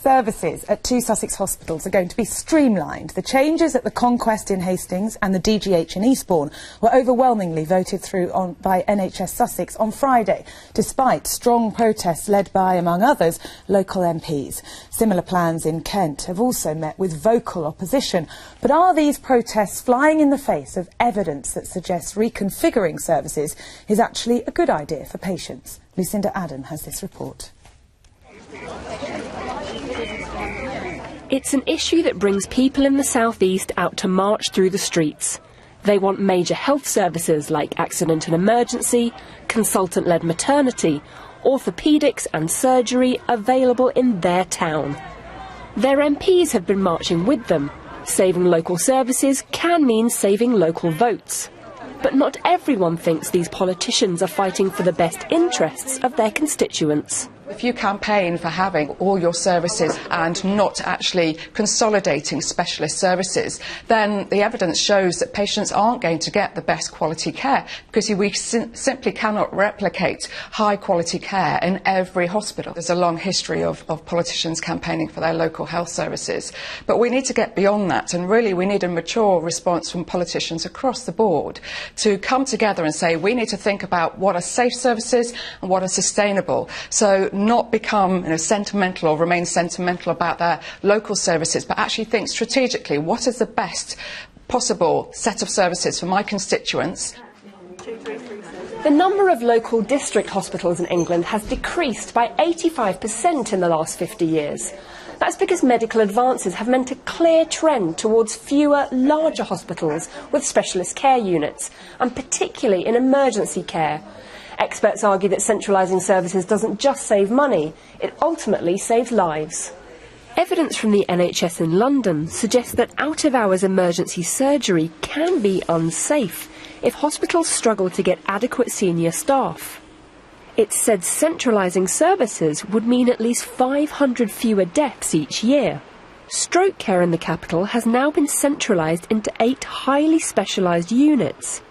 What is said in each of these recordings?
services at two Sussex hospitals are going to be streamlined. The changes at the Conquest in Hastings and the DGH in Eastbourne were overwhelmingly voted through by NHS Sussex on Friday, despite strong protests led by, among others, local MPs. Similar plans in Kent have also met with vocal opposition. But are these protests flying in the face of evidence that suggests reconfiguring services is actually a good idea for patients? Lucinda Adams has this report. It's an issue that brings people in the South East out to march through the streets. They want major health services like accident and emergency, consultant-led maternity, orthopaedics and surgery available in their town. Their MPs have been marching with them. Saving local services can mean saving local votes. But not everyone thinks these politicians are fighting for the best interests of their constituents. If you campaign for having all your services and not actually consolidating specialist services, then the evidence shows that patients aren't going to get the best quality care, because we simply cannot replicate high quality care in every hospital. There's a long history of politicians campaigning for their local health services. But we need to get beyond that, and really we need a mature response from politicians across the board to come together and say we need to think about what are safe services and what are sustainable. So not become sentimental or remain sentimental about their local services, but actually think strategically what is the best possible set of services for my constituents. The number of local district hospitals in England has decreased by 85% in the last 50 years. That's because medical advances have meant a clear trend towards fewer, larger hospitals with specialist care units, and particularly in emergency care. Experts argue that centralising services doesn't just save money, it ultimately saves lives. Evidence from the NHS in London suggests that out-of-hours emergency surgery can be unsafe if hospitals struggle to get adequate senior staff. It's said centralising services would mean at least 500 fewer deaths each year. Stroke care in the capital has now been centralised into 8 highly specialised units.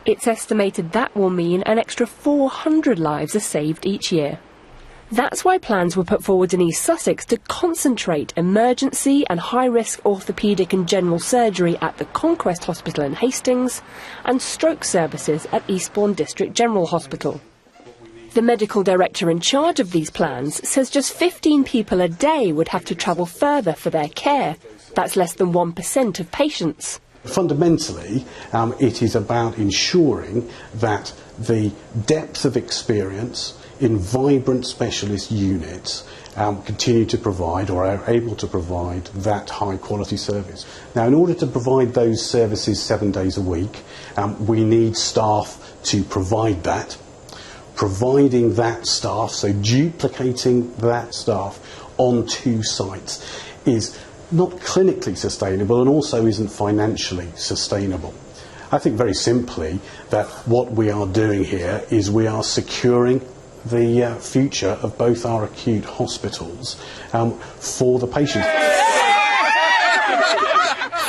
It's estimated that will mean an extra 400 lives are saved each year. That's why plans were put forward in East Sussex to concentrate emergency and high-risk orthopaedic and general surgery at the Conquest Hospital in Hastings and stroke services at Eastbourne District General Hospital. The medical director in charge of these plans says just 15 people a day would have to travel further for their care. That's less than 1% of patients. Fundamentally, it is about ensuring that the depth of experience in vibrant specialist units continue to provide, or are able to provide, that high quality service. Now, in order to provide those services 7 days a week, we need staff to provide that. Providing that staff, so duplicating that staff on 2 sites, is not clinically sustainable and also isn't financially sustainable. I think very simply that what we are doing here is we are securing the future of both our acute hospitals for the patients.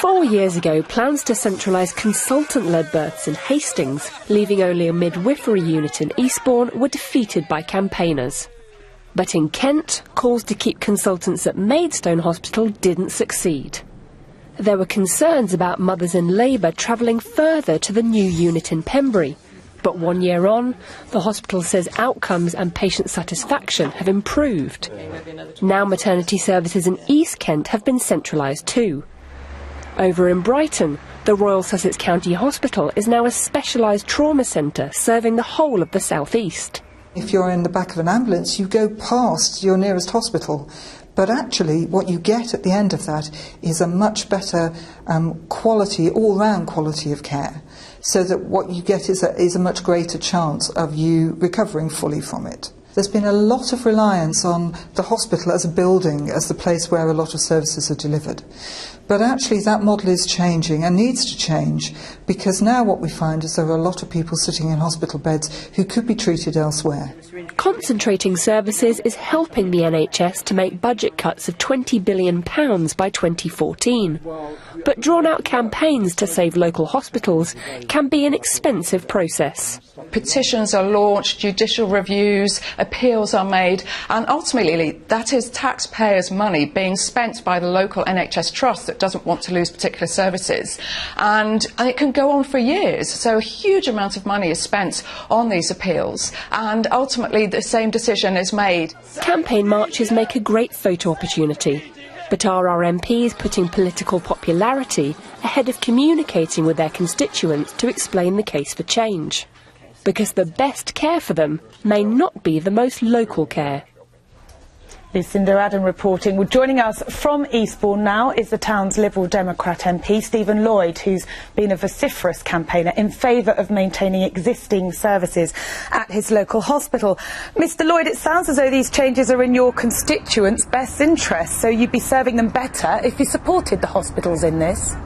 4 years ago, plans to centralise consultant-led births in Hastings, leaving only a midwifery unit in Eastbourne, were defeated by campaigners. But in Kent, calls to keep consultants at Maidstone Hospital didn't succeed. There were concerns about mothers in labour travelling further to the new unit in Pembury. But 1 year on, the hospital says outcomes and patient satisfaction have improved. Now maternity services in East Kent have been centralised too. Over in Brighton, the Royal Sussex County Hospital is now a specialised trauma centre serving the whole of the South East. If you're in the back of an ambulance, you go past your nearest hospital. But actually, what you get at the end of that is a much better quality, all-round quality of care. So that what you get is a much greater chance of you recovering fully from it. There's been a lot of reliance on the hospital as a building, as the place where a lot of services are delivered. But actually that model is changing and needs to change, because now what we find is there are a lot of people sitting in hospital beds who could be treated elsewhere. Concentrating services is helping the NHS to make budget cuts of £20 billion by 2014. But drawn-out campaigns to save local hospitals can be an expensive process. Petitions are launched, judicial reviews, appeals are made, and ultimately that is taxpayers' money being spent by the local NHS trust that doesn't want to lose particular services. And it can go on for years. So a huge amount of money is spent on these appeals, and ultimately the same decision is made. Campaign marches make a great photo opportunity. But are our MPs putting political popularity ahead of communicating with their constituents to explain the case for change? Because the best care for them may not be the most local care. Lucinda Adams reporting. Well, joining us from Eastbourne now is the town's Liberal Democrat MP, Stephen Lloyd, who's been a vociferous campaigner in favour of maintaining existing services at his local hospital. Mr Lloyd, it sounds as though these changes are in your constituents' best interests, so you'd be serving them better if you supported the hospitals in this.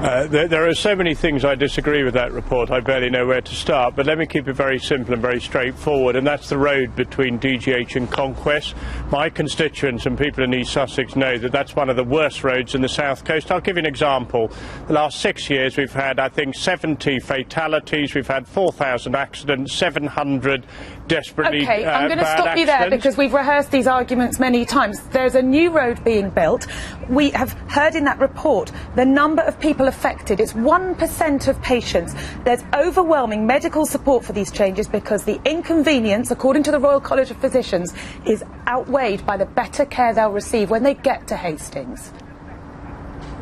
There are so many things I disagree with that report, I barely know where to start, but let me keep it very simple and very straightforward, and that's the road between DGH and Conquest. My constituents and people in East Sussex know that that's one of the worst roads in the South Coast. I'll give you an example. The last 6 years we've had, I think, 70 fatalities, we've had 4,000 accidents, 700 desperately OK, I'm going to stop you there because we've rehearsed these arguments many times. There's a new road being built. We have heard in that report the number of people affected. It's 1% of patients. There's overwhelming medical support for these changes because the inconvenience, according to the Royal College of Physicians, is outweighed by the better care they'll receive when they get to Hastings.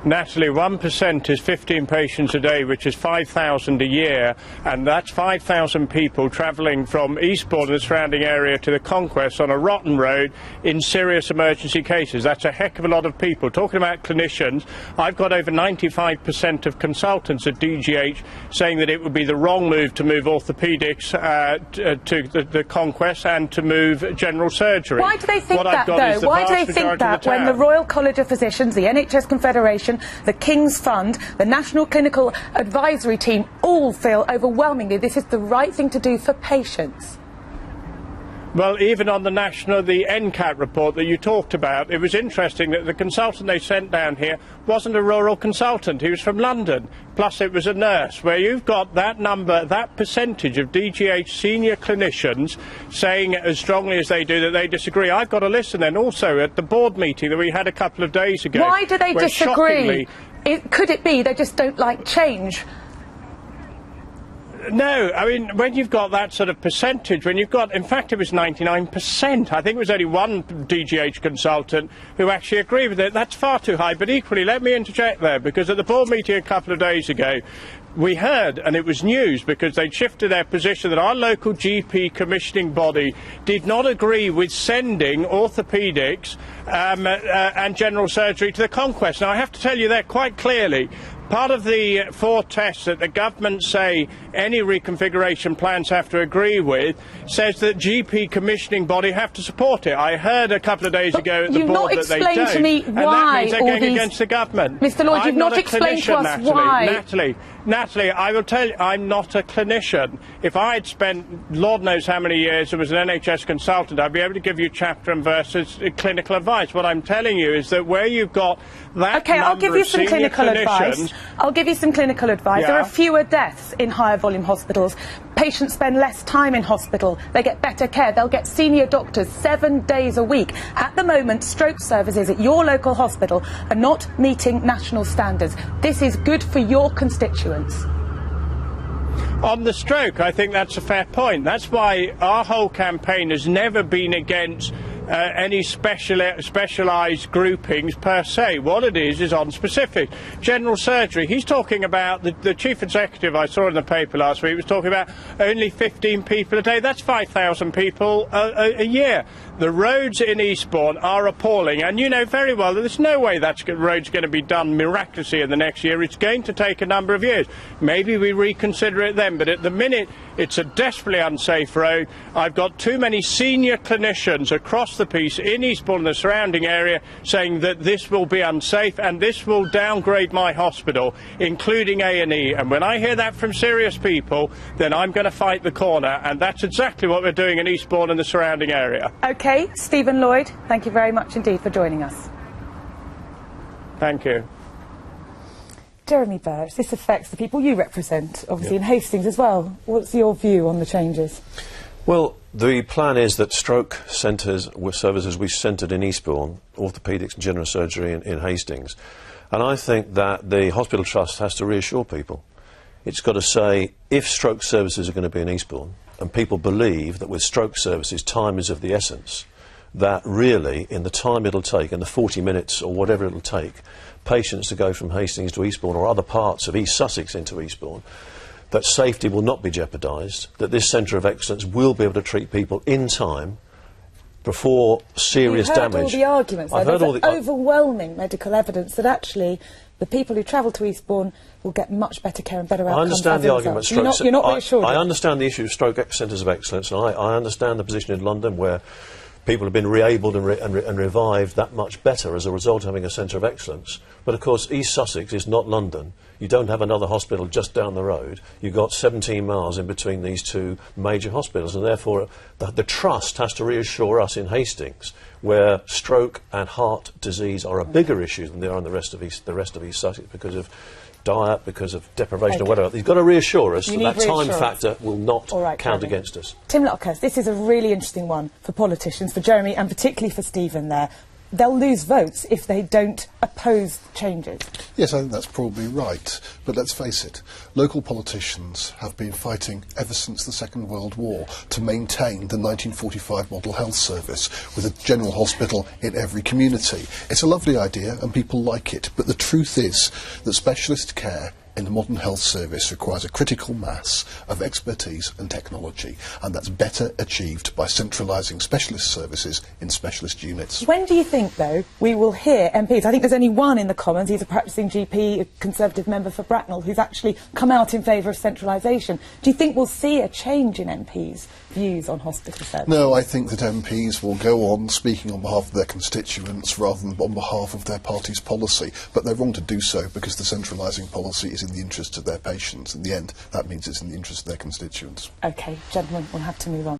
Natalie, 1% is 15 patients a day, which is 5,000 a year, and that's 5,000 people travelling from Eastbourne and the surrounding area to the Conquest on a rotten road in serious emergency cases. That's a heck of a lot of people. Talking about clinicians, I've got over 95% of consultants at DGH saying that it would be the wrong move to move orthopaedics to the Conquest and to move general surgery. Why do they think that, though? Why do they think that when the Royal College of Physicians, the NHS Confederation, the King's Fund, the National Clinical Advisory Team all feel overwhelmingly this is the right thing to do for patients? Well, even on the NCAT report that you talked about, it was interesting that the consultant they sent down here wasn't a rural consultant, he was from London, plus it was a nurse, where you've got that number, that percentage of DGH senior clinicians saying as strongly as they do that they disagree. I've got a list, and then also at the board meeting that we had a couple of days ago. Why do they disagree? Could it be they just don't like change? No, I mean, when you've got that sort of percentage, when you've got, in fact, it was 99%. I think it was only one DGH consultant who actually agreed with it. That's far too high. But equally, let me interject there, because at the board meeting a couple of days ago, we heard, and it was news because they'd shifted their position, that our local GP commissioning body did not agree with sending orthopaedics and general surgery to the Conquest. Now, I have to tell you there quite clearly, part of the 4 tests that the government say any reconfiguration plans have to agree with says that GP commissioning body have to support it. I heard a couple of days ago at the board that they don't. You've not explained to me why. And that means they're going against the government. Mr Lloyd, you've not explained to us why. Natalie, I will tell you, I'm not a clinician. If I had spent Lord knows how many years as an NHS consultant, I'd be able to give you chapter and verse clinical advice. What I'm telling you is that where you've got that OK, I'll give you some clinical advice. I'll give you some clinical advice. Yeah. There are fewer deaths in higher volume hospitals. Patients spend less time in hospital. They get better care. They'll get senior doctors 7 days a week. At the moment, stroke services at your local hospital are not meeting national standards. This is good for your constituents. On the stroke, I think that's a fair point. That's why our whole campaign has never been against any specialised groupings per se. What it is on specific. General surgery, he's talking about, the chief executive I saw in the paper last week was talking about only 15 people a day. That's 5,000 people a year. The roads in Eastbourne are appalling, and you know very well that there's no way that road's going to be done miraculously in the next year. It's going to take a number of years. Maybe we reconsider it then, but at the minute it's a desperately unsafe road. I've got too many senior clinicians across the piece in Eastbourne and the surrounding area saying that this will be unsafe and this will downgrade my hospital, including A&E. And when I hear that from serious people, then I'm going to fight the corner, and that's exactly what we're doing in Eastbourne and the surrounding area. OK, Stephen Lloyd, thank you very much indeed for joining us. Thank you. Jeremy Burch, this affects the people you represent, obviously in Hastings as well. What's your view on the changes? Well, the plan is that stroke services will be centred in Eastbourne, orthopaedics and general surgery in Hastings. And I think that the hospital trust has to reassure people. It's got to say, if stroke services are going to be in Eastbourne, and people believe that with stroke services time is of the essence, that really, in the time it'll take, in the 40 minutes or whatever it'll take, patients to go from Hastings to Eastbourne or other parts of East Sussex into Eastbourne, that safety will not be jeopardised, that this centre of excellence will be able to treat people in time before serious damage. You've heard all the arguments. There's overwhelming medical evidence that actually the people who travel to Eastbourne will get much better care and better outcomes. I understand the argument. You're not reassured. I understand the issue of stroke centres of excellence, and I understand the position in London where people have been re-abled and revived that much better as a result of having a centre of excellence. But of course, East Sussex is not London. You don't have another hospital just down the road. You've got 17 miles in between these two major hospitals, and therefore the trust has to reassure us in Hastings, where stroke and heart disease are a bigger issue than they are in the rest of East Sussex because of diet, because of deprivation or whatever. You've got to reassure us that time factor will not count against us. Tim Lockhurst, this is a really interesting one for politicians, for Jeremy and particularly for Stephen there. They'll lose votes if they don't oppose changes. Yes, I think that's probably right. But let's face it, local politicians have been fighting ever since the Second World War to maintain the 1945 model health service with a general hospital in every community. It's a lovely idea and people like it, but the truth is that specialist care in the modern health service requires a critical mass of expertise and technology, and that's better achieved by centralising specialist services in specialist units. When do you think, though, we will hear MPs? I think there's only one in the Commons, he's a practising GP, a Conservative member for Bracknell, who's actually come out in favour of centralisation. Do you think we'll see a change in MPs' views on hospital services? No, I think that MPs will go on speaking on behalf of their constituents rather than on behalf of their party's policy, but they're wrong to do so because the centralising policy is in the interest of their patients. In the end, that means it's in the interest of their constituents. OK, gentlemen, we'll have to move on.